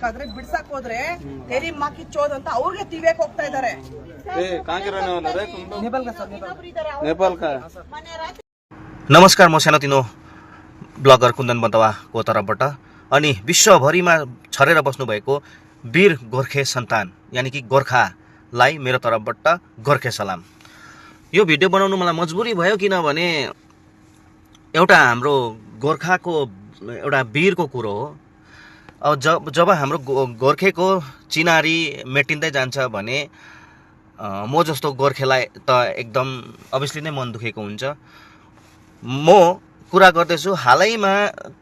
ಬೇಕಾದ್ರೆ ಬಿಡ್ಸಕ್ ಹೋದ್ರೆ ತೆರಿ ಮಾಕಿ ಚೋದ್ ಅಂತ ಅವ್ರಿಗೆ ತಿವೇಕ್ ಹೋಗ್ತಾ ಇದಾರೆ. नमस्कार, म सानोतिनो ब्लगर कुन्दन बन्तवाको तर्फबाट अनि विश्वभरिमा छरेर बस्नुभएको वीर गोर्खे सन्तान यानि कि गोर्खालाई मेरो तर्फबाट गोर्खे सलाम। यो भिडियो बनाउनु मलाई मजबुरी भयो, किनभने एउटा हाम्रो गोर्खाको एउटा वीरको कुरो हो। अब जब हाम्रो गोर्खेको चिनारी मेटिँदै जान्छ भने म जस्तो गोर्खेलाई त एकदम अभियसली नै मन दुखेको हुन्छ। म कुरा गर्दैछु हालैमा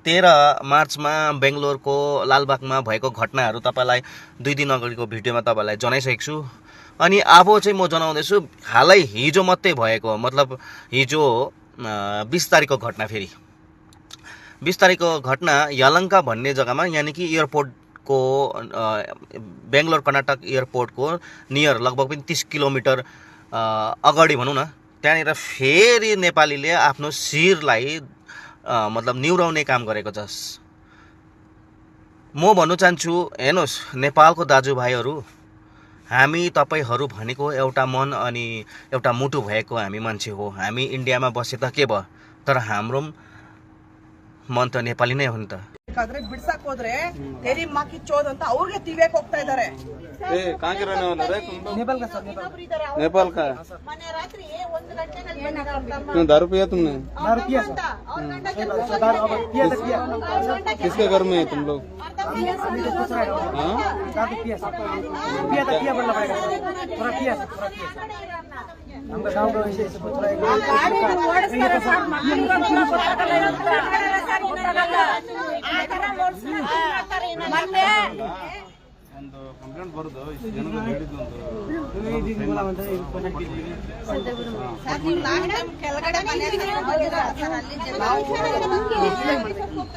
13 मार्चमा बेङ्गलोरको लालबागमा भएको घटनाहरू तपाईलाई 2 दिन अगाडिको भिडियोमा तपाईलाई जनाइसकेको छु। अनि अब चाहिँ म जनाउँदैछु हालै हिजो मात्रै भएको, मतलब हिजो 20 तारिकको घटना। फेरि 20 तारिकको घटना यलहंका भन्ने जग्गामा, यानि कि एयरपोर्टको बेङ्गलोर कर्नाटक एयरपोर्टको नियर लगभग पनि 30 किलोमिटर अगाडि भनौँ न, त्यहाँनिर फेरि नेपालीले आफ्नो शिरलाई मतलब निहुराउने काम गरेको छ। म भन्न चाहन्छु, हेर्नुहोस् नेपालको दाजुभाइहरू, हामी तपाईहरू भनेको एउटा मन अनि एउटा मुटु भएको हामी मान्छे हो। हामी इन्डियामा बसे त के भयो, तर हाम्रो मन त नेपाली नै हो नि त। ಬೇಕಾದ್ರೆ ಬಿಡ್ಸಕ್ ಹೋದ್ರೆ ತೆರಿ ಮಾಕಿ ಚೋದ್ ಅಂತ ಅವ್ರಿಗೆ ತಿವೇಕ್ ಹೋಗ್ತಾ ಇದಾರೆ. नेपाल का क्यों दारू पिया तुमने? किसके घर में है तुम लोग? ಕಂಪ್ಲೇಂಟ್ ಬರುದು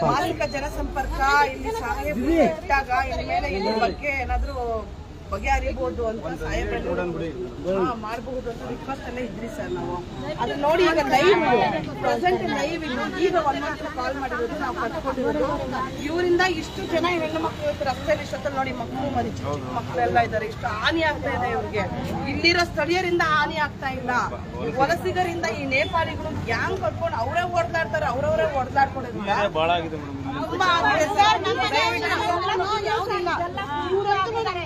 ಮಾಲಿಕ ಜನಸಂಪರ್ಕ ಇಲ್ಲಿ ಸಾಹೇಬ್ರು ಇಟ್ಟಾಗ ಇನ್ಮೇಲೆ ಇದ್ರ ಬಗ್ಗೆ ಏನಾದ್ರು ಬಗೆಹರಿಬಹುದು ಅಂತ ಸಾಹೇಬ್ರು ಮಾಡಬಹುದು ಅಂತ ರಿಕ್ವೆಸ್ಟ್ ಎಲ್ಲ ಇದ್ರಿ ಸರ್. ನಾವು ಅದು ನೋಡಿ ಈಗ ಲೈವ್ ಪ್ರೆಸೆಂಟ್ ಲೈವ್ ಈಗ 1 ಮಂತ್ ಕಾಲ್ ಮಾಡಿರೋದು ನಾವು ಕಟ್ಕೊಂಡಿರೋದು. ಇವರಿಂದ ಇಷ್ಟು ಜನ ಹೆಣ್ಣು ಮಕ್ಕಳು ಇವತ್ತು ರಸ್ತೆಯಲ್ಲಿ ಇಷ್ಟೊತ್ತಲ್ಲಿ ನೋಡಿ ಮಕ್ಕಳು ಮರಿ ಚಿಕ್ಕ ಚಿಕ್ಕ ಮಕ್ಕಳೆಲ್ಲ ಇದ್ದಾರೆ. ಇಷ್ಟು ಹಾನಿ ಆಗ್ತಾ ಇದೆ ಇವ್ರಿಗೆ. ಇಲ್ಲಿರೋ ಸ್ಥಳೀಯರಿಂದ ಹಾನಿ ಆಗ್ತಾ ಇಲ್ಲ, ವಲಸಿಗರಿಂದ ಈ ನೇಪಾಳಿಗಳು ಗ್ಯಾಂಗ್ ಕಟ್ಕೊಂಡು ಅವರೇ ಓಡಲಾಡ್ತಾರೆ, ಅವರವರೇ ಓಡಲಾಡ್ಕೊಂಡಿಲ್ಲ. ತುಂಬಾ ಆಗಿದೆ ಸರ್.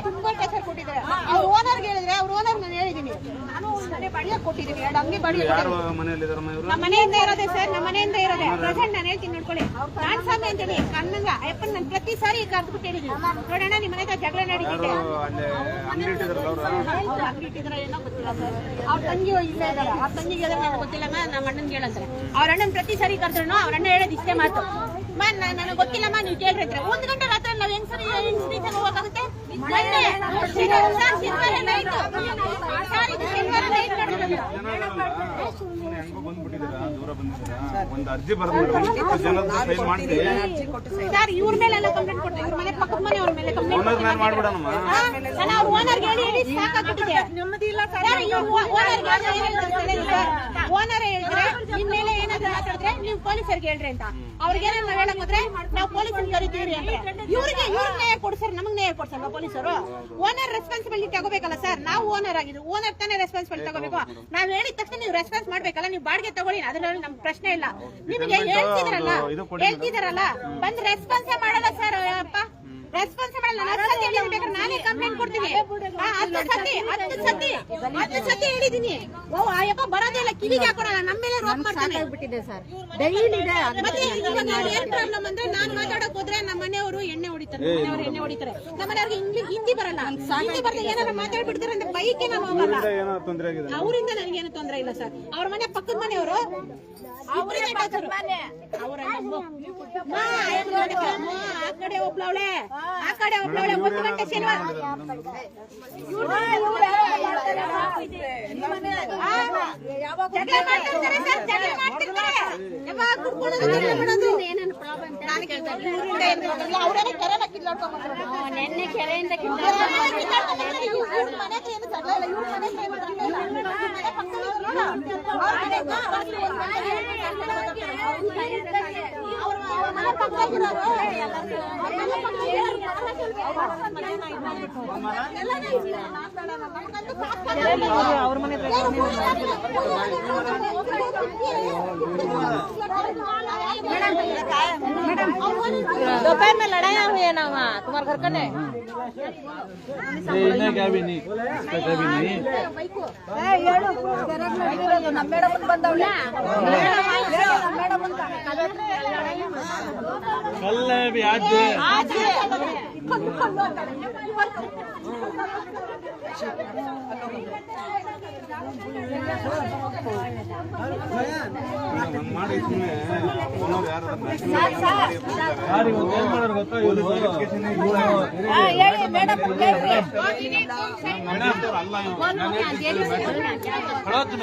ತುಂಬಾ ಟೆಸರ್ ಕೊಟ್ಟಿದ್ದಾರೆ. ಅವ್ರ ಓನರ್ಗೆ ಹೇಳಿದ್ರೆ, ಅವ್ರ ಓನರ್ ನಾನು ಹೇಳಿದೀನಿ, ನಾನು ಮನೆ ಬಡಿಯ ಕೊಟ್ಟಿದ್ದೀನಿ, 2 ಅಂಗಿ ಬಡಿಯ ನಮ್ಮ ಮನೆಯಿಂದ ಇರೋದೆ ಸರ್, ನಮ್ಮ ಮನೆಯಿಂದ ಇರೋದೆ. ಪ್ರೆಸೆಂಟ್ ನಾನು ಹೇಳ್ತೀನಿ ನೋಡ್ಕೊಳ್ಳಿ. ನಾನ್ ಸ್ವಾಮಿ ಅಂತೇಳಿ ಕಣ್ಣಂಗ ಅಯ್ಯಪ್ಪನ್ ನಾನು ಪ್ರತಿ ಸಾರಿ ಕರ್ದ್ಬಿಟ್ಟು ಹೇಳಿದೀನಿ, ನೋಡೋಣ ನಿಮ್ಮ ಮನೆ ಜಗಳ ನಡೀತಿದೆ. ಅಂಗಡಿ ಇಟ್ಟಿದ್ರೆ ಏನೋ ಗೊತ್ತಿಲ್ಲ ಸರ್. ಅವ್ರ ತಂಗಿ ಇಲ್ಲೇ ಇದಾರೆ, ಅವ್ರ ತಂಗಿಗೆ ನನಗೆ ಗೊತ್ತಿಲ್ಲಮ್ಮ, ನಮ್ಮ ಅಣ್ಣನ್ ಕೇಳಂತಾರೆ. ಅವ್ರ ಅಣ್ಣನ್ ಪ್ರತಿ ಸಾರಿ ಕರ್ದ್ರು ಅವ್ರ ಅಣ್ಣ ಹೇಳೋದು ಇಷ್ಟೇ ಮಾತು, ನನಗೆ ಗೊತ್ತಿಲ್ಲಮ್ಮ ನೀವು ಕೇಳಿದ್ರೆ 1 ಗಂಟೆ ರಾತ್ರಿ ನಾವ್ ಹೆಂಗ್ ಸರಿ ಹೋಗಕ್ಕಾಗುತ್ತೆ? ಸರ್ ಇವ್ರ ಮೇಲೆಲ್ಲ ಕಂಪ್ಲೇಂಟ್ ಕೊಡ್ತೀವಿ, ಇವ್ರ ಮನೆ ಪಕ್ಕದ ಮನೆಯವ್ರ ಮೇಲೆ ಕಂಪ್ಲೇಂಟ್ ಅವ್ರ ಓನರ್ಗೆ ಹೇಳಿ ಸಾಕಾಗ್ಬಿಟ್ಟಿದೆ. ಓನರ್ ಹೇಳಿದ್ರೆ ನಿಮ್ ಮೇಲೆ ಏನಾದ್ರು ಮಾತಾಡಿದ್ರೆ ನೀವು ಪೊಲೀಸರಿಗೆ ಹೇಳ್ರಿ ಅಂತ. ಅವ್ರಿಗೆ ನಾವ್ ಹೇಳಕ್ ಹೋದ್ರೆ ನಾವು ಪೊಲೀಸರಿಗೆ ಕರಿತೀವ್ರಿ ಅಂದ್ರೆ ಇವ್ರಿಗೆ ನ್ಯಾಯ ಕೊಡ್ಸರ್, ನಮಗ್ ನ್ಯಾಯ ಕೊಡ್ಸಲ್ವಾ ಪೊಲೀಸರು? ಓನರ್ ರೆಸ್ಪಾನ್ಸಿಬಿಲಿಟಿ ತಗೋಬೇಕಲ್ಲ ಸರ್. ನಾವು ಓನರ್ ಆಗಿದ್ದು, ಓನರ್ ತಾನೇ ರೆಸ್ಪಾನ್ಸಿಬಿಲಿಟಿ ತಗೋಬೇಕು. ನಾವ್ ಹೇಳಿದ ತಕ್ಷಣ ನೀವು ರೆಸ್ಪಾನ್ಸ್ ಮಾಡ್ಬೇಕಲ್ಲ. ನೀವು ಬಾಡಿಗೆ ತಗೊಳ್ಳಿ, ಅದ್ರಲ್ಲಿ ನಮ್ ಪ್ರಶ್ನೆ ಇಲ್ಲ. ನಿಮ್ಗೆ ಹೇಳ್ತಿದಾರಲ್ಲ ಬಂದ್ ರೆಸ್ಪಾನ್ಸೇ ಮಾಡಲ್ಲ ಸರ್. ಅಪ್ಪ ರೆಸ್ಪಾನ್ಸ್ ಮಾಡಲ್ಲ. ನಾನೇ ಕಂಪ್ಲೇಂಟ್ ಕೊಡ್ತೀನಿ. 10 ಸತಿ ಹೇಳಿದೀನಿ. ಓ ಆಯಪ್ಪ ಬರೋದೇ ಇಲ್ಲ, ಕಿವಿಗೆ ಹಾಕೋಣ, ನಮ್ಮ ಮೇಲೆ ರೋಪ್ ಮಾಡ್ತಾನೆ. ಏನ್ ಪ್ರಾಬ್ಲಮ್ ಅಂದ್ರೆ ನಾನು ಮಾತಾಡಕ್ ಹೋದ್ರೆ ನಮ್ಮ ಮನೆಯವರು ಎಣ್ಣೆ ಹೊಡಿತಾರೆ, ನಮ್ಮ ಮನೆಯವ್ರಿಗೆ ಹಿಂದಿ ಬರಲ್ಲ. ಹಿಂದಿ ಬರ್ದೆ ಏನಾರ ಮಾತಾಡ್ಬಿಡ್ತಾರೆ ಅಂದ್ರೆ ಬೈಕೆ ನಾನು ಹೋಗಲ್ಲ. ಅವರಿಂದ ನನಗೇನು ತೊಂದರೆ ಇಲ್ಲ ಸರ್. ಅವ್ರ ಮನೆ ಪಕ್ಕದ ಮನೆಯವರು ಆ ಕಡೆ ಒಬ್ಳವಳೆ, ಆ ಕಡೆ ಒಬ್ಳವಳೆ. 1 ಗಂಟೆ ಶನಿವಾರ ನೆನ್ನೆ ಕೆರೆಯಿಂದ ಅವ್ರ ಮನೆ दोपहर में लड़ाया हुई है ना वहाँ तुम्हारे घर कने क्या भी नहीं इसका क्या भी नहीं कल है अभी आज ಮಾಡಿ ಯಾರು ಏನ್ ಮಾಡೋರು ಗೊತ್ತಾ ಇವರು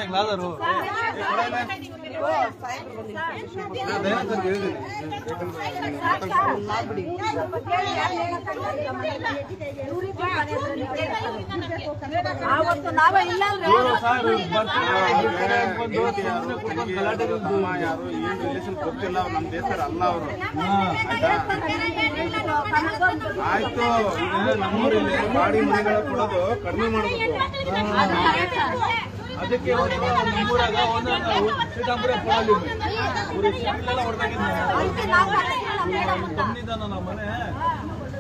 ಕ್ಲಾದರು ಆವತ್ತು ನಾವೇ ಇಲ್ಲ ಯಾರು ಏನ್ ರಿಲೇಷನ್ ಗೊತ್ತಿಲ್ಲ ನಮ್ ದೇಶದ ಅಲ್ಲ ಅವರು ಆಯ್ತು ನಮ್ಮೂರಲ್ಲಿ ಬಾಡಿ ಮನೆಗಳ ಕೊಡೋದು ಕಡಿಮೆ ಮಾಡಬೇಕು ಅದಕ್ಕೆ ನಮ್ಮೂರಾಗ ಶ್ರೀರಾಮ್ಪುರ ಕೊಡಲಿ ತಮ್ಮನಿದ್ದಾನ ನಮ್ಮ ಮನೆ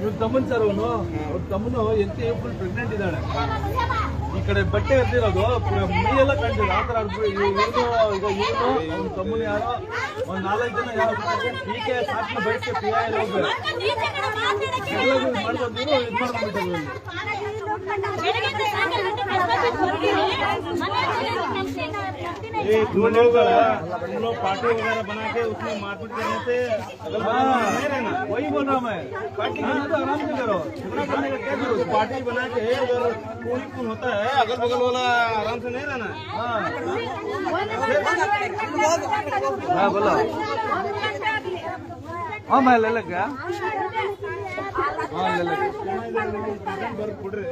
ಇವ್ರ ತಮ್ಮನ್ ಸರ್ ಅವನು ಅವ್ರ ತಮ್ಮನು ಎಂತ ಫುಲ್ ಪ್ರೆಗ್ನೆಂಟ್ ಇದ್ದಾಳೆ ಈ ಕಡೆ ಬಟ್ಟೆ ಎದ್ದಿರೋದು ಮೈಯೆಲ್ಲ ಕಾಣ್ತಿದೆ ಆ ತರ ಇವನು ಈಗ ಇವನು ಅವ್ನ ತಮ್ಮನು ಯಾರೋ ಒಂದ್ 4 ಜನ ಯಾರೋ ಹೀಗೆ ಸಾಕು ಬೈಕ್ ಪಿ ಐ ಎಲ್ಲ ಮಾಡ್ಕೊಂಡು ಇದು ಮಾಡ್ಕೊಂಡ್ಬಿಟ್ಟಿದ್ರು तुम लोग पार्टी वगैरह बना के उसमें मारपीट करने से नहीं रहना वही बोल रहा हूँ मैं पार्टी तो आराम से करो करने का क्या जरूरत पार्टी बना के अगर कोई कौन होता है अगल बगल वाला आराम से नहीं रहना हाँ बोलो हाँ मैं ले लगा हाँ ले लगा ಕೊಡ್ರಿ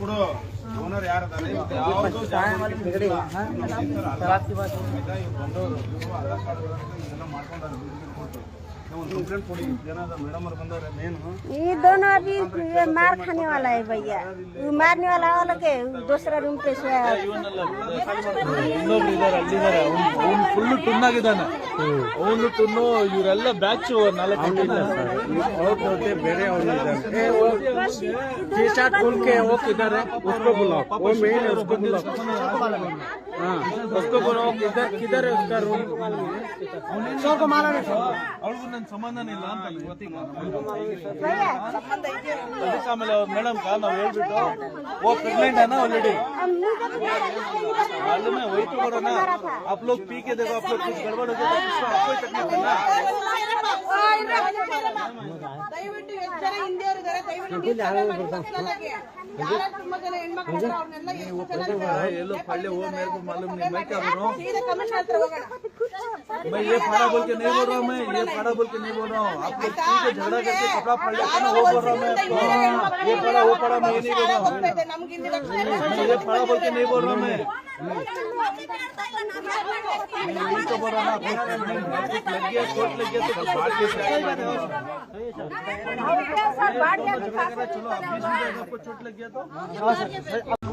ಕೊಡು ಓನರ್ ಯಾರದಾರೆ ಯಾವುದು ಬಂದವರು ಆಧಾರ್ ಕಾರ್ಡ್ ಇದೆಲ್ಲ ಮಾಡ್ಕೊಂಡಾರೆ कंप्लेंट पड़ी मैडम बंदर मेन ये दोनों अभी ये मार खाने वाला है भैया ये मारने वाला वाला के दूसरा रूम पे सोया है ಇನ್ನೊಬ್ರು ಇದಾರೆ ಅಲ್ಲಿದ್ದಾರೆ ಅವ್ನು ಫುಲ್ ಟುನ್ ಆಗಿದ್ದಾನೆ ಅವನು ಟುನ್ನು ಇವರೆಲ್ಲ ಬ್ಯಾಚ್ 4 ಜನ ಬೇರೆ टी-शर्ट खोल के वो किधर है उसको बुलाओ वो मेन है उसको बुलाओ हाँ उसको बुलाओ किधर है उसका रूम सबको मारा ಅವ್ರಿಗೂ ನನ್ನ ಸಂಬಂಧನೇ ಇಲ್ಲ ಅಂತ ಇವತ್ತಿಗೆ ಅದಕ್ಕೆ ಆಮೇಲೆ ಮೇಡಮ್ ನಾವು ಹೇಳ್ಬಿಟ್ಟು वो प्रेग्नेंट है ना ऑलरेडी मालूम है वही तो बोलो ना आप लोग पी के देखो आप लोग कुछ गड़बड़ हो जाए तो आपको ही तकलीफ है ना ದಯವಿಟ್ಟು ಎಷ್ಟು ಜನ ಹಿಂದಿಯವರಿದ್ದಾರೆ ದಯವಿಟ್ಟು ತುಂಬಾ ಜನ ಹೆಣ್ಮಕ್ಳು ಅವ್ರನ್ನೆಲ್ಲ ये लोग पढ़ले वो मेरे को मालूम नहीं मैं क्या बोल रहा हूँ ಸೀದಾ ಕಮಿಷನ್ ಹತ್ರ ಹೋಗೋಣ मैं ये फाड़ा बोल के नहीं बोल रहा हूँ मैं ये फाड़ा बोल के नहीं बोल रहा हूँ आप लोग पी के झगड़ा करके कपड़ा फाड़ लेते ना वो बोल रहा हूँ मैं ये फाड़ा वो फाड़ा मैं नहीं बोल रहा हूँ ನಮ್ಗೆ ಹಿಂದಿ ಲಕ್ಷಣ मैं ये फाड़ा बोल के नहीं बोल रहा हूँ मैं यही तो बोल रहा हूँ ना लग गया चोट लग गया तो बात के चलो आप 20 मिनट आपको चोट लग गया तो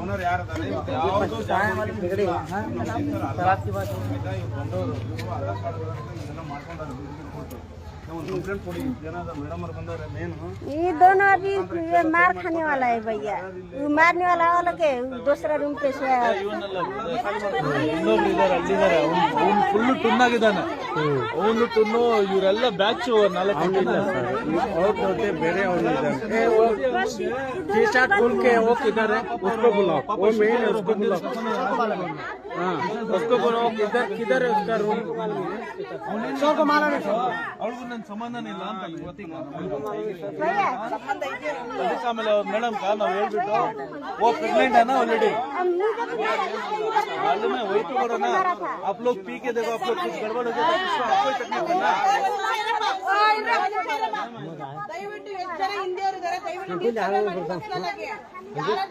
ओनर ಯಾರದಾರೆ ಯಾವುದು ಬಂದವರು ಆಧಾರ್ ಕಾರ್ಡ್ ಇದೆಲ್ಲ ಮಾಡ್ಕೊಂಡಾರೆ कंप्लेंट पड़ी मैडम बंदर मेन ये दोनों अभी ये मार खाने वाला है भैया ये मारने वाला वाला के दूसरा रूम पे सोया है ಇನ್ನೊಬ್ರು ಇದಾರೆ ಅಲ್ಲಿದ್ದಾರೆ ಅವ್ನು ಫುಲ್ ಟುನ್ ಆಗಿದ್ದಾನೆ ಅವನು ಟುನ್ನು ಇವರೆಲ್ಲ ಬ್ಯಾಚ್ 4 ಜನ ಬೇರೆ टी-शर्ट खोल के वो किधर है उसको बुलाओ वो मेन है उसको बुलाओ हाँ उसको बुलाओ किधर है उसका रूम सबको मारा ಅವ್ರಿಗೂ ನನ್ನ ಸಂಬಂಧನೇ ಇಲ್ಲ ಅಂತ ಇವತ್ತಿಗೆ ಅದಕ್ಕೆ ಆಮೇಲೆ ಮೇಡಮ್ ನಾವು ಹೇಳ್ಬಿಟ್ಟು वो प्रेग्नेंट है ना ऑलरेडी मालूम है वही तो बोलो ना आप लोग पी के देखो आप लोग कुछ गड़बड़ हो जाए तो आपको ही तकलीफ है ना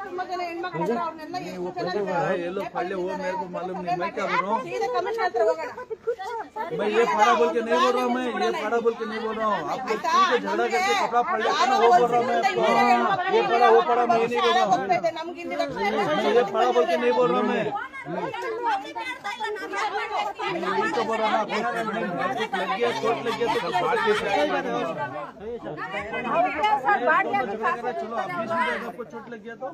ತುಂಬಾ ಜನ ಹೆಣ್ಮಕ್ಳು ಅವ್ರನ್ನೆಲ್ಲ ಎಷ್ಟು ಚೆನ್ನಾಗಿ ये लोग पहले वो मेरे को मालूम नहीं, मैं क्या बोल रहा हूँ, ಸೀದಾ ಕಮಿಷನರ್ ಹತ್ರ ಹೋಗೋಣ. मैं ये फाड़ा बोल के नहीं बोल रहा हूँ, मैं ये फाड़ा बोल के नहीं बोल रहा हूँ, आप लोग ठीक है झगड़ा करके कपड़ा फाड़ लेते हैं ना, वो बोल रहा हूँ मैं आपको, ये फाड़ा वो फाड़ा मैं ये नहीं बोल रहा हूँ, ನಮ್ಗೆ ಇಲ್ಲಿ ರಕ್ಷಣೆ मैं ये फाड़ा बोल के नहीं बोल रहा हूँ, मैं तो बोल रहा हूँ लग गया चोट लग गया तो फाड़ के चलो आपको चोट लग गया तो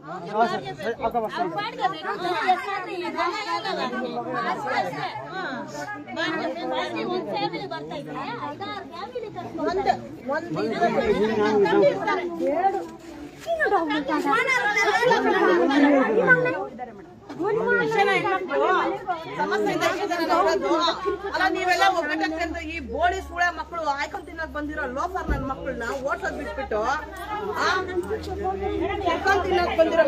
ಸಮಸ್ಯೆಯಿಂದ ಅಲ್ಲ ನೀವೆಲ್ಲ ಒಗ್ಗಟ್ಟಂತ ಈ ಬೋಳಿ ಸೂಳೆ ಮಕ್ಕಳು ಆಯ್ಕೊಂಡ್ ತಿನ್ನಕ್ ಬಂದಿರೋ ಲೋಫರ್ ನನ್ನ ಮಕ್ಕಳನ್ನ ಓಟ್ಸೋದ್ ಬಿಟ್ಬಿಟ್ಟು ಆಯ್ಕೊಂಡ್ ತಿನ್ನಕ್ ಬಂದಿರೋ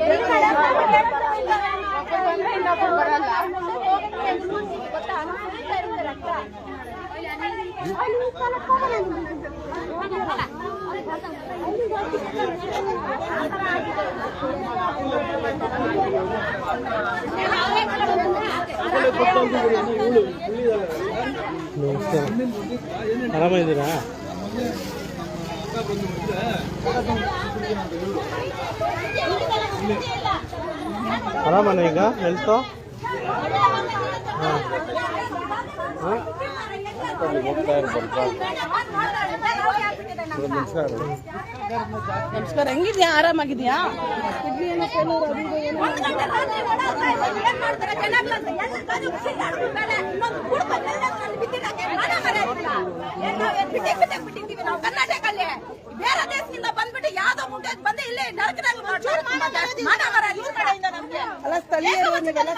ಆರಾಮಿದ್ದೀರಾ? ಆರಾಮನ ಈಗ ಹೆಲ್ತು? ನಮಸ್ಕಾರ, ಹೆಂಗಿದ್ಯಾ? ಆರಾಮಾಗಿದ್ಯಾ? ಕರ್ನಾಟಕಲ್ಲಿ ಬೇರೆ ದೇಶದಿಂದ ಬಂದ್ಬಿಟ್ಟು ಯಾವ್ದೋ ಮುಂದೆ ಬಂದು ಇಲ್ಲಿ ಅಲ್ಲ ಸ್ಥಳೀಯರು ನೀವೆಲ್ಲ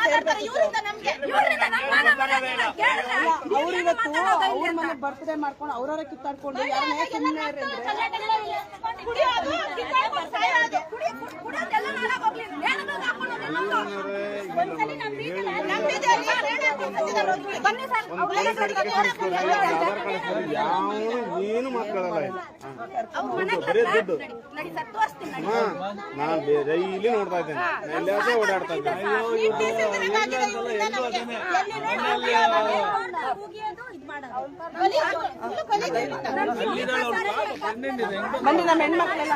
ಅವ್ರಿವತ್ತು ಅವ್ರ ಮನೆ ಬರ್ತ್ಡೇ ಮಾಡ್ಕೊಂಡು ಅವ್ರವ್ರ ಕಿತ್ತಾಡ್ಕೊಂಡು ಯಾರನ್ನೇ ಸುಮ್ಮನೆ ಏನು ಮಾತಾಡಲ್ಲ ಬರೀ ದುಡ್ಡು. ನಾನು ಡೈಲಿ ನೋಡ್ತಾ ಇದ್ದೇನೆ, ಎಲ್ಲಾದ್ರೂ ಓಡಾಡ್ತಾ ಇದ್ದೇನೆ. ಬನ್ನಿ ನಮ್ಮ ಹೆಣ್ಮಕ್ಳೆಲ್ಲ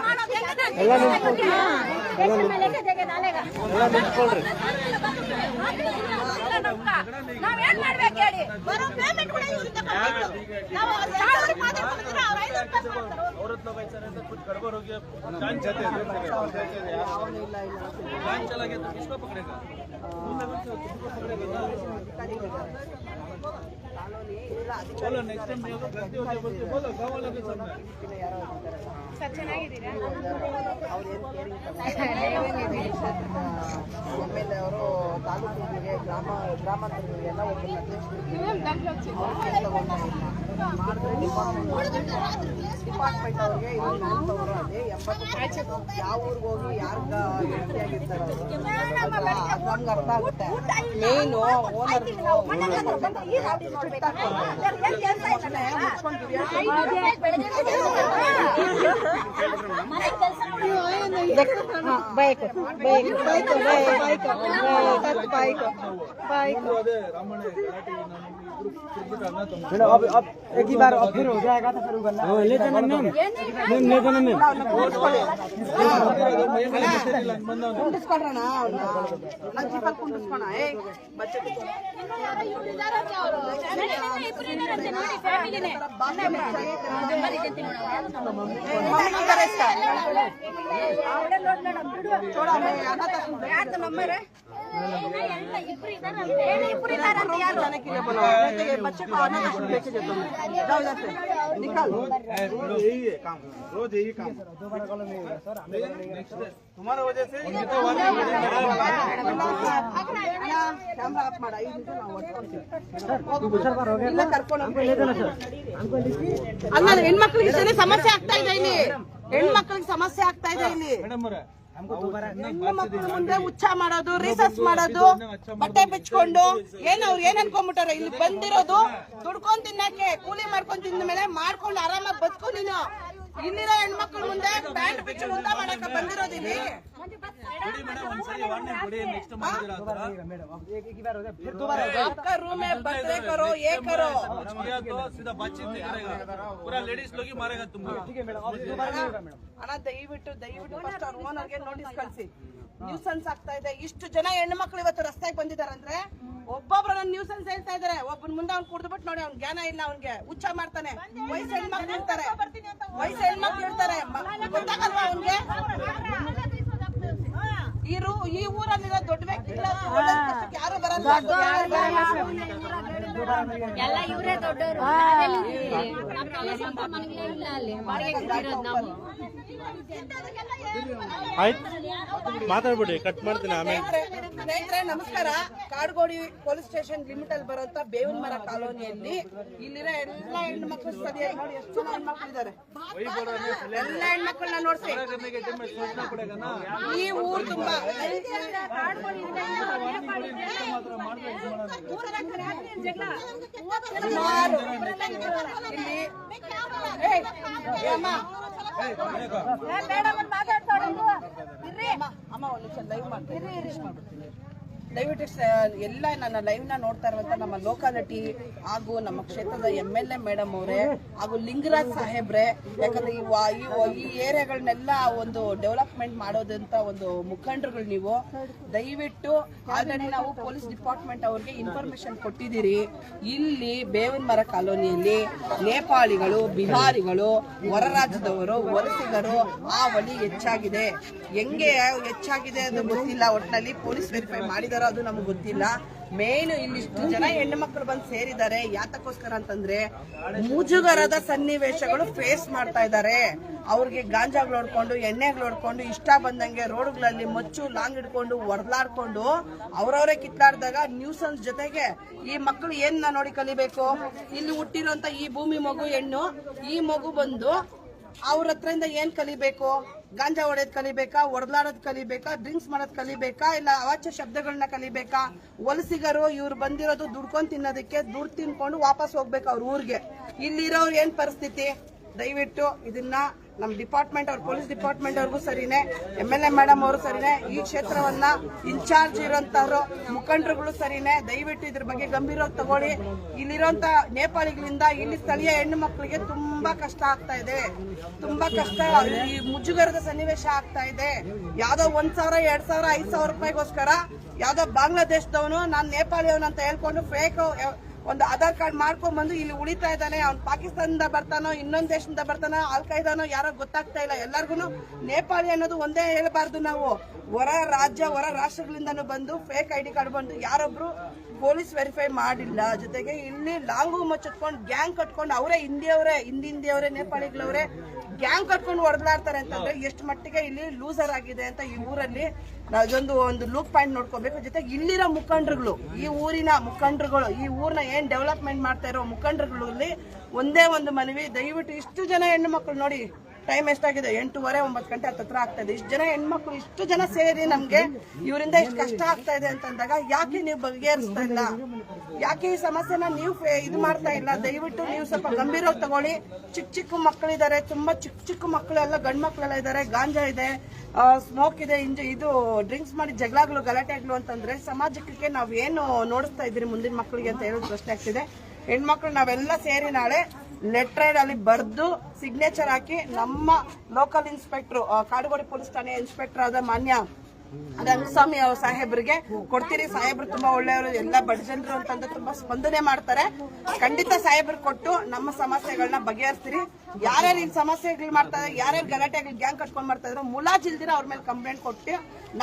ನಾವೇನ್ ಮಾಡ್ಬೇಕು ಹೇಳಿ? ಬರೋ ಪೇಮೆಂಟ್ ಕೂಡ ಇವರಿಂದ ಬಂದಿತ್ತು. ನಾವು ಅವ್ರಿಗೆ ಮಾತಾಡ್ಕೊಂಡಿದ್ರೆ ಅವ್ರು 500 ರೂಪಾಯಿ ಮಾಡ್ತಾರೆ. औरत लोग ऐसा रहता है, कुछ गड़बड़ हो गया, जान जाते हैं, जान चला गया तो किसको पकड़ेगा? तुमको पकड़ेगा ना? बोलो नेक्स्ट टाइम नहीं होगा, गलती हो जाए बोलते बोलो, गाँव वालों के सामने ಚೆನ್ನಾಗಿದ್ದೀರಾ? ಎಮ್ಮೆಲ್ಲೆ ಅವರು ತಾಲೂಕಿಗೆ ಗ್ರಾಮಾಂತರಗಳಿಗೆಲ್ಲ ಒಬ್ಬರು ಡಿಪಾರ್ಟ್ಮೆಂಟ್ ಅವ್ರಿಗೆ ಇನ್ನೊಂದು ಅದೇ 80% ಯಾವ ಊರಿಗೆ ಹೋಗಿ ಯಾರು ಗಟ್ಟಿಯಾಗಿರ್ತಾರೆ ನಮ್ಗೆ ಅರ್ಥ ಆಗುತ್ತೆ. ಮೇನು ಓನರ್ अरे रामण अब एक ही बार फिर हो जाएगा तो फिर ले जाना मैम ले जाना मैम ಕುಂಡಿಸ್ಕೊಳ್ರಣ ಅವ್ರನ್ನ ಜೀಪಲ್ಲಿ ಕುಂಡಿಸ್ಕೋಣ. बच्चे को आना लेके जाता हूँ, जाओ जाते निकाल। रोज यही है काम, रोज यही काम तुम्हारा वजह से ಕ್ಯಾಮ್ರಾ ಆಫ್ ಮಾಡ. ಇಲ್ಲ ಕರ್ಕೊಂಡು ಅಲ್ಲ, ಹೆಣ್ಮಕ್ಳಿಗೆ ಇಷ್ಟೇ ಸಮಸ್ಯೆ ಆಗ್ತಾ ಇದೆ ಇಲ್ಲಿ, ಹೆಣ್ಮಕ್ಳಿಗೆ ಸಮಸ್ಯೆ ಆಗ್ತಾ ಇದೆ ಇಲ್ಲಿ. ಹೆಣ್ಣು ಮಕ್ಕಳು ಮುಂದೆ ಉಚ್ಚ ಮಾಡೋದು, ರಿಸರ್ಚ್ ಮಾಡೋದು, ಬಟ್ಟೆ ಬಿಚ್ಕೊಂಡು ಏನ್ ಅವ್ರು ಏನ್ ಅನ್ಕೊಂಡ್ಬಿಟ್ಟಾರ, ಇಲ್ಲಿ ಬಂದಿರೋದು ದುಡ್ಕೊಂಡ್ ತಿನ್ನಕ್ಕೆ, ಕೂಲಿ ಮಾಡ್ಕೊಂಡ್ ತಿಂದ ಮೇಲೆ ಮಾಡ್ಕೊಂಡು ಆರಾಮಾಗಿ ಬದುಕು ನೀನು. ಇಲ್ಲಿರೋ ಹೆಣ್ಮಕ್ಳು ಮುಂದೆ ಬ್ಯಾಂಡ್ ಬಿಚ್ಚು ಊಟ ಮಾಡಕ ಬಂದಿರೋದು ಇಲ್ಲಿ. ಕೊಡಿ ಮೇಡಮ್ ಒಂದ್ಸರಿ ವಾರ್ನಿಂಗ್ ಕೊಡಿ, ನೆಕ್ಸ್ಟ್ ಮಾಡಿದಿರ ಆ ಥರ आपका रूम है, बर्थडे करो, ये करो. किया तो सीधा बातचीत नहीं करेगा, पूरा लेडीज लोग ही मारेगा तुमको. ಅಣ್ಣ ದಯವಿಟ್ಟು ಫಸ್ಟ್ ಅವ್ರ ಓನರ್ಗೆ ನೋಟಿಸ್ ಕಳಿಸಿ. ನ್ಯೂಸೆನ್ಸ್ ಆಗ್ತಾ ಇದೆ. ಇಷ್ಟು ಜನ ಹೆಣ್ಣು ಮಕ್ಳು ಇವತ್ತು ರಸ್ತೆಗೆ ಬಂದಿದಾರಂದ್ರೆ ಒಬ್ಬೊಬ್ರು ನನ್ನ ನ್ಯೂಸೆನ್ಸ್ ಹೇಳ್ತಾ ಇದಾರೆ. ಒಬ್ಬನ ಮುಂದೆ ಅವ್ನು ಕುಡ್ದು ಬಿಟ್ಟು ನೋಡಿ, ಅವ್ನ ಜ್ಞಾನ ಇಲ್ಲ, ಅವ್ನಿಗೆ ಹುಚ್ಚ ಮಾಡ್ತಾನೆ. ವಯಸ್ಸು ಹೆಣ್ಮಕ್ಳು ಇರ್ತಾರೆ, ಗೊತ್ತಾಗಲ್ವಾ ಅವ್ನಿಗೆ? ಈ ಊರಲ್ಲಿರೋ ದೊಡ್ಡ ವ್ಯಕ್ತಿಗಳ ಯಾರು ಬರಲ್ಲ. ಎಲ್ಲ ಇವರೇ ದೊಡ್ಡವರು. ಸ್ವಂತ ಮನೆಗಳೇ ಇಲ್ಲ ಅಲ್ಲಿ, ಬಾಡಿಗೆ ಇರೋದು ನಾವು. ಆಯ್ತು ಮಾತಾಡ್ಬಿಡಿ, ಕಟ್ ಮಾಡ್ತೀನಿ ಆಮೇಲೆ. ಸ್ನೇಹಿತರೆ ನಮಸ್ಕಾರ. ಕಾಡುಗೋಡಿ ಪೊಲೀಸ್ ಸ್ಟೇಷನ್ ಲಿಮಿಟ್ ಅಲ್ಲಿ ಬರುವಂತ ಬೇವಿನ ಮರ ಕಾಲೋನಿಯಲ್ಲಿ ಇಲ್ಲಿರೋ ಎಲ್ಲ ಹೆಣ್ಣು ಮಕ್ಕಳು ಸರಿಯಾಗಿ ನೋಡಿ ಎಷ್ಟು ಜನ ಹೆಣ್ಮಕ್ಳು ಇದಾರೆ. ಎಲ್ಲ ಹೆಣ್ಮಕ್ಳನ್ನ ನೋಡ್ಸಿ. ಈ ಊರು ತುಂಬಾ ಅಮ್ಮ ಒಂದು ನಿಮಿಷ ಲೈವ್ ಮಾಡ್ತೀನಿ. ದಯವಿಟ್ಟು ಎಲ್ಲ ನನ್ನ ಲೈವ್ ನ ನೋಡ್ತಾ ಇರುವಂತ ನಮ್ಮ ಲೋಕಾಲಿಟಿ ಹಾಗೂ ನಮ್ಮ ಕ್ಷೇತ್ರದ MLA ಮೇಡಮ್ ಅವರೇ ಹಾಗೂ ಲಿಂಗರಾಜ್ ಸಾಹೇಬ್ರೆ, ಯಾಕಂದ್ರೆ ಈ ಏರಿಯಾಗಳನ್ನೆಲ್ಲ ಒಂದು ಡೆವಲಪ್ಮೆಂಟ್ ಮಾಡೋದಂತ ಒಂದು ಮುಖಂಡರುಗಳು ನೀವು. ದಯವಿಟ್ಟು ಆಲ್ರೆಡಿ ನಾವು ಪೊಲೀಸ್ ಡಿಪಾರ್ಟ್ಮೆಂಟ್ ಅವ್ರಿಗೆ ಇನ್ಫಾರ್ಮೇಶನ್ ಕೊಟ್ಟಿದ್ದೀರಿ. ಇಲ್ಲಿ ಬೇವಿನ ಮರ ಕಾಲೋನಿಯಲ್ಲಿ ನೇಪಾಳಿಗಳು, ಬಿಹಾರಿಗಳು, ಹೊರ ರಾಜ್ಯದವರು, ವಲಸಿಗರು ಹಾವಳಿ ಹೆಚ್ಚಾಗಿದೆ. ಹೆಂಗೆ ಹೆಚ್ಚಾಗಿದೆ ಅದು ಗೊತ್ತಿಲ್ಲ. ಒಟ್ಟಿನಲ್ಲಿ ಪೊಲೀಸ್ ವೆರಿಫೈ ಮಾಡಿದಾರ ಅದು ನಮ್ಗೆ ಗೊತ್ತಿಲ್ಲ. ಮೇನ್ ಇಲ್ಲಿಷ್ಟು ಜನ ಹೆಣ್ಣು ಮಕ್ಕಳು ಬಂದು ಸೇರಿದ್ದಾರೆ ಯಾತಕ್ಕೋಸ್ಕರ ಅಂತಂದ್ರೆ ಮುಜುಗರದ ಸನ್ನಿವೇಶಗಳು ಫೇಸ್ ಮಾಡ್ತಾ ಇದ್ದಾರೆ. ಅವ್ರಿಗೆ ಗಾಂಜಾಗಳು ಹೊಡ್ಕೊಂಡು, ಎಣ್ಣೆಗಳು ಹೊಡ್ಕೊಂಡು, ಇಷ್ಟ ಬಂದಂಗೆ ರೋಡ್ಗಳಲ್ಲಿ ಮಚ್ಚು ಲಾಂಗ್ ಹಿಡ್ಕೊಂಡು ಹೊಡೆದಾಡ್ಕೊಂಡು ಅವ್ರವರೇ ಕಿತ್ತಾಡ್ದಾಗ ನ್ಯೂಸನ್ಸ್ ಜೊತೆಗೆ ಈ ಮಕ್ಕಳು ಏನ್ ನೋಡಿ ಕಲಿಬೇಕು? ಇಲ್ಲಿ ಹುಟ್ಟಿರೋಂತ ಈ ಭೂಮಿ ಮಗು ಹೆಣ್ಣು, ಈ ಮಗು ಬಂದು ಅವ್ರ ಹತ್ರದಿಂದ ಏನ್ ಕಲಿಬೇಕು? ಗಾಂಜಾ ಹೊಡೆಯೋದ್ ಕಲಿಬೇಕಾ? ಹೊಡೆದಾಡೋದ್ ಕಲಿಬೇಕಾ? ಡ್ರಿಂಕ್ಸ್ ಮಾಡೋದ್ ಕಲಿಬೇಕಾ? ಇಲ್ಲ ಅವಾಚ್ಯ ಶಬ್ದಗಳನ್ನ ಕಲಿಬೇಕಾ? ವಲಸಿಗರು ಇವ್ರು ಬಂದಿರೋದು ದುಡ್ಕೊಂಡ್ ತಿನ್ನೋದಕ್ಕೆ, ದುಡ್ಡು ತಿನ್ಕೊಂಡು ವಾಪಸ್ ಹೋಗ್ಬೇಕು ಅವ್ರ ಊರಿಗೆ. ಇಲ್ಲಿರೋರು ಏನ್ ಪರಿಸ್ಥಿತಿ? ದಯವಿಟ್ಟು ಇದನ್ನ ನಮ್ಮ ಡಿಪಾರ್ಟ್ಮೆಂಟ್ ಅವ್ರ ಪೊಲೀಸ್ ಡಿಪಾರ್ಟ್ಮೆಂಟ್ ಅವ್ರಿಗೂ ಸರಿನೇ, MLA ಮೇಡಮ್ ಅವರು ಸರಿನೇ, ಈ ಕ್ಷೇತ್ರವನ್ನ ಇನ್ಚಾರ್ಜ್ ಇರೋಂತವ್ರು ಮುಖಂಡರುಗಳು ಸರಿನೇ. ದಯವಿಟ್ಟು ಇದ್ರ ಬಗ್ಗೆ ಗಂಭೀರವಾಗಿ ತಗೊಳ್ಳಿ. ಇಲ್ಲಿರೋಂತ ನೇಪಾಳಿಗಳಿಂದ ಇಲ್ಲಿ ಸ್ಥಳೀಯ ಹೆಣ್ಣು ಮಕ್ಕಳಿಗೆ ತುಂಬಾ ಕಷ್ಟ ಆಗ್ತಾ ಇದೆ, ತುಂಬಾ ಕಷ್ಟ. ಈ ಮುಜುಗರದ ಸನ್ನಿವೇಶ ಆಗ್ತಾ ಇದೆ. ಯಾವ್ದೋ 1,000, 2,000, 5,000 ರೂಪಾಯಿಗೋಸ್ಕರ ಯಾವ್ದೋ ಬಾಂಗ್ಲಾದೇಶದವನು ನಾನು ನೇಪಾಳಿಯವನು ಅಂತ ಹೇಳ್ಕೊಂಡು ಫೇಕ್ ಒಂದು ಆಧಾರ್ ಕಾರ್ಡ್ ಮಾಡ್ಕೊಂಡ್ ಬಂದು ಇಲ್ಲಿ ಉಳಿತಾ ಇದ್ದಾನೆ. ಅವ್ನು ಪಾಕಿಸ್ತಾನದಿಂದ ಬರ್ತಾನೋ, ಇನ್ನೊಂದ್ ದೇಶದಿಂದ ಬರ್ತಾನೋ, ಅಲ್ ಖೈದಾನೋ ಯಾರೋ ಗೊತ್ತಾಗ್ತಾ ಇಲ್ಲ. ಎಲ್ಲರಿಗೂ ನೇಪಾಳಿ ಅನ್ನೋದು ಒಂದೇ ಹೇಳಬಾರ್ದು ನಾವು. ಹೊರ ರಾಷ್ಟ್ರಗಳಿಂದನೂ ಬಂದು ಫೇಕ್ ID ಕಾರ್ಡ್ ಬಂದು ಯಾರೊಬ್ರು ಪೊಲೀಸ್ ವೆರಿಫೈ ಮಾಡಿಲ್ಲ. ಜೊತೆಗೆ ಇಲ್ಲಿ ಲಾಂಗು ಮಚ್ಚಿಟ್ಕೊಂಡು ಗ್ಯಾಂಗ್ ಕಟ್ಕೊಂಡು ಅವರೇ ಹಿಂದಿಯವರೇ ನೇಪಾಳಿಗಳವರೇ ಗ್ಯಾಂಗ್ ಕಟ್ಕೊಂಡು ಹೊಡೆದಾಡ್ತಾರೆ ಅಂತಂದ್ರೆ ಎಷ್ಟು ಮಟ್ಟಿಗೆ ಇಲ್ಲಿ ಲೂಸರ್ ಆಗಿದೆ ಅಂತ ಈ ಊರಲ್ಲಿ ನಾವೊಂದು ಲೂಕ್ ಪಾಯಿಂಟ್ ನೋಡ್ಕೋಬೇಕು. ಜೊತೆಗೆ ಇಲ್ಲಿರೋ ಮುಖಂಡರುಗಳು, ಈ ಊರಿನ ಮುಖಂಡರುಗಳು, ಈ ಊರ್ನ ಏನ್ ಡೆವಲಪ್ಮೆಂಟ್ ಮಾಡ್ತಾ ಇರೋ ಮುಖಂಡರುಗಳಲ್ಲಿ ಒಂದೇ ಒಂದು ಮನವಿ, ದಯವಿಟ್ಟು ಇಷ್ಟು ಜನ ಹೆಣ್ಣು ಮಕ್ಕಳು ನೋಡಿ, ಟೈಮ್ ಎಷ್ಟಾಗಿದೆ? 8:30, 9 ಗಂಟೆ ಹತ್ರ ಆಗ್ತಾ ಇದೆ. ಇಷ್ಟು ಜನ ಹೆಣ್ಮಕ್ಳು, ಇಷ್ಟು ಜನ ಸೇರಿ ನಮ್ಗೆ ಇವರಿಂದ ಇಷ್ಟು ಕಷ್ಟ ಆಗ್ತಾ ಇದೆ ಅಂತಂದಾಗ ಯಾಕೆ ನೀವು ಬಗೆಹರಿಸ್ತಾ ಇಲ್ಲ? ಯಾಕೆ ಈ ಸಮಸ್ಯೆನ ನೀವು ಇದು ಮಾಡ್ತಾ ಇಲ್ಲ? ದಯವಿಟ್ಟು ನೀವು ಸ್ವಲ್ಪ ಗಂಭೀರವಾಗಿ ತಗೊಳ್ಳಿ. ಚಿಕ್ಕ ಮಕ್ಕಳಿದ್ದಾರೆ, ತುಂಬಾ ಚಿಕ್ಕ ಮಕ್ಕಳೆಲ್ಲ, ಗಂಡ್ ಮಕ್ಕಳೆಲ್ಲ ಇದ್ದಾರೆ. ಗಾಂಜಾ ಇದೆ, ಸ್ಮೋಕ್ ಇದೆ, ಇದು ಡ್ರಿಂಕ್ಸ್ ಮಾಡಿ ಜಗಳಗಳು, ಗಲಾಟೆಗಳು ಅಂತಂದ್ರೆ ಸಮಾಜಕ್ಕೆ ನಾವೇನು ನೋಡಿಸ್ತಾ ಇದ್ರಿ ಮುಂದಿನ ಮಕ್ಕಳಿಗೆ ಅಂತ ಹೇಳೋದು ಪ್ರಶ್ನೆ ಆಗ್ತಿದೆ. ಹೆಣ್ಮಕ್ಳು ನಾವೆಲ್ಲ ಸೇರಿ ನಾಳೆ ಲೆಟರ್ ಅಲ್ಲಿ ಬರ್ದು ಸಿಗ್ನೇಚರ್ ಹಾಕಿ ನಮ್ಮ ಲೋಕಲ್ ಇನ್ಸ್ಪೆಕ್ಟರ್, ಕಾಡುಗೋಡಿ ಪೊಲೀಸ್ ಠಾಣೆ ಇನ್ಸ್ಪೆಕ್ಟರ್ ಆದ ಮಾನ್ಯ ರಂಗಸ್ವಾಮಿ ಸಾಹೇಬ್ರಿಗೆ ಕೊಡ್ತೀರಿ. ಸಾಹೇಬ್ರು ತುಂಬಾ ಒಳ್ಳೆಯವರು, ಎಲ್ಲ ಬಡ ಜನರು ಅಂತಂದ್ರೆ ತುಂಬಾ ಸ್ಪಂದನೆ ಮಾಡ್ತಾರೆ. ಖಂಡಿತ ಸಾಹೇಬ್ರು ಕೊಟ್ಟು ನಮ್ಮ ಸಮಸ್ಯೆಗಳನ್ನ ಬಗೆಹರಿಸ್ತೀರಿ. ಯಾರ್ಯಾರು ಇಲ್ಲಿ ಸಮಸ್ಯೆಗಳು ಮಾಡ್ತಾ ಇದ್ದಾರೆ, ಯಾರ್ಯಾರು ಗಲಾಟೆಗಳು ಗ್ಯಾಂಗ್ ಕಟ್ಕೊಂಡ್ ಮಾಡ್ತಾ ಇದ್ರು, ಮುಲಾಜಿಲ್ದಿರ ಅವ್ರ ಮೇಲೆ ಕಂಪ್ಲೇಂಟ್ ಕೊಟ್ಟು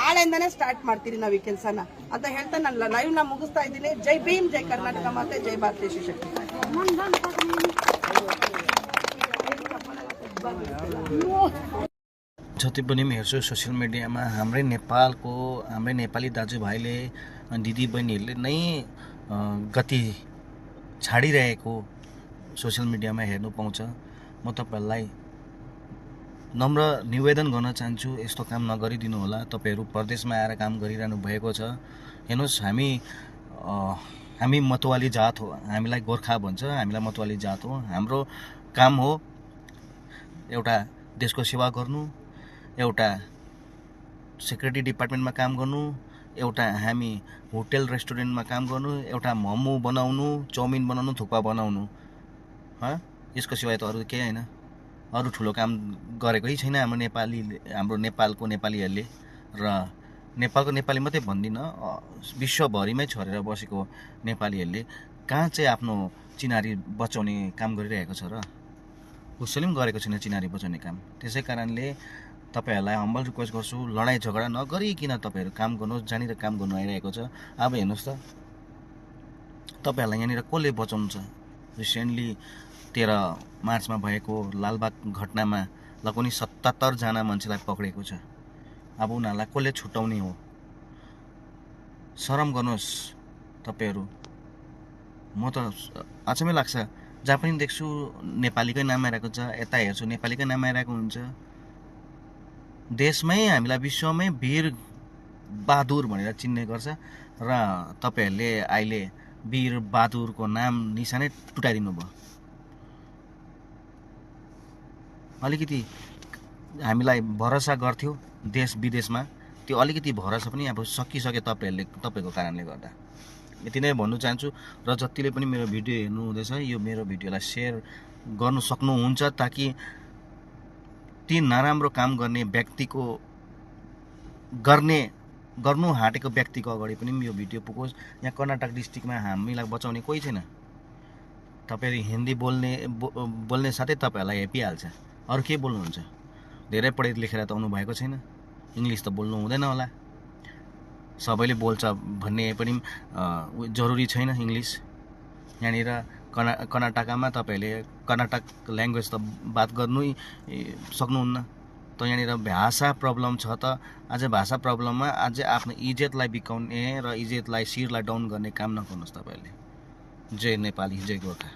ನಾಳೆಯಿಂದಾನೇ ಸ್ಟಾರ್ಟ್ ಮಾಡ್ತೀರಿ ನಾವು ಈ ಕೆಲಸನ ಅಂತ ಹೇಳ್ತಾ ನಾನು ಲೈವ್ ನ ಮುಗಿಸ್ತಾ ಇದ್ದೀನಿ. ಜೈ ಭೀಮ್, ಜೈ ಕರ್ನಾಟಕ ಮಾತೆ, ಜೈ ಭಾರತೀಯ ಶಿವಶಕ್ತಿ. जति पनि म हेर्छु सोसियल मिडियामा हाम्रै नेपाली दाजुभाइले दिदीबहिनीहरूले नै गति छाडिरहेको सोसियल मिडियामा हेर्नु पाउँछ। म तपाईहरुलाई नम्र निवेदन गर्न चाहन्छु, यस्तो काम नगरिदिनु होला। तपाईहरु परदेशमा आएर काम गरिरहनु भएको छ। हेर्नुस्, हामी मतवाली जात हो, हामीलाई गोर्खा भन्छ, हामीलाई मतवाली जात हो। हाम्रो काम हो एउटा देशको सेवा गर्नु, एउटा सेक्युरिटी डिपार्टमेन्टमा काम गर्नु, एउटा हामी होटल रेस्टुरेन्टमा काम गर्नु, एउटा मोमो बनाउनु, चाउमिन बनाउनु, थुक्पा बनाउनु, यसको सिवाय त अरू केही होइन। अरू ठुलो काम गरेकै छैन हाम्रो नेपालको नेपालीहरूले। र नेपालको नेपाली मात्रै भन्दिनँ, विश्वभरिमै छरेर बसेको नेपालीहरूले कहाँ चाहिँ आफ्नो चिनारी बचाउने काम गरिरहेको छ र? कसैले पनि गरेको छैन चिनारी बचाउने काम। त्यसै कारणले तपाईँहरूलाई हम्बल रिक्वेस्ट गर्छु, लडाइँ झगडा नगरिकन तपाईँहरू काम गर्नुहोस्, जहाँनिर काम गर्नु आइरहेको छ। अब हेर्नुहोस् त, तपाईँहरूलाई यहाँनिर कसले बचाउनु छ? रिसेन्टली 13 मार्चमा भएको लालबाग घटनामा लगभग 77 जना मान्छेलाई पक्रेको छ। अब उनीहरूलाई कसले छुट्याउने हो? शरम गर्नुहोस् तपाईँहरू। म त अचम्मै लाग्छ, जहाँ पनि देख्छु नेपालीकै नाम आइरहेको छ, यता हेर्छु नेपालीकै नाम आइरहेको हुन्छ। देशमै हामीलाई विश्वमै वीर बहादुर भनेर चिन्ने गर्छ र तपाईँहरूले अहिले वीर बहादुरको नाम निशानै टुटाइदिनु भयो। अलिकति हामीलाई भरोसा गर्थ्यो देश विदेशमा, त्यो अलिकति भरोसा पनि अब सकिसक्यो तपाईँको कारणले गर्दा। यति नै भन्नु चाहन्छु। र जतिले पनि मेरो भिडियो हेर्नु हुँदैछ, यो मेरो भिडियोलाई सेयर गर्नु सक्नुहुन्छ, ताकि ती नराम्रो काम गर्ने व्यक्तिको गर्नु हाटेको व्यक्तिको अगाडि पनि यो भिडियो पुगोस्। यहाँ कर्नाटक डिस्ट्रिक्टमा हामीलाई बचाउने कोही छैन। तपाईँहरू हिन्दी बोल्ने साथै तपाईँहरूलाई हेपिहाल्छ। अरू के बोल्नुहुन्छ? धेरै पढे लेखेर त आउनु भएको छैन, इङ्ग्लिस त बोल्नु हुँदैन होला। सबैले बोल्छ भन्ने पनि जरुरी छैन इङ्ग्लिस। यहाँनिर कर्नाटकमा तपाईँहरूले कर्नाटक ल्याङ्ग्वेज त बात गर्नै सक्नुहुन्न। त यहाँनिर भाषा प्रब्लम छ त अझै भाषा प्रब्लममा अझै आफ्नो इज्जतलाई बिकाउने र इज्जतलाई शिरलाई डाउन गर्ने काम नगर्नुहोस् तपाईँहरूले। जय नेपाली, जय गोर्खा।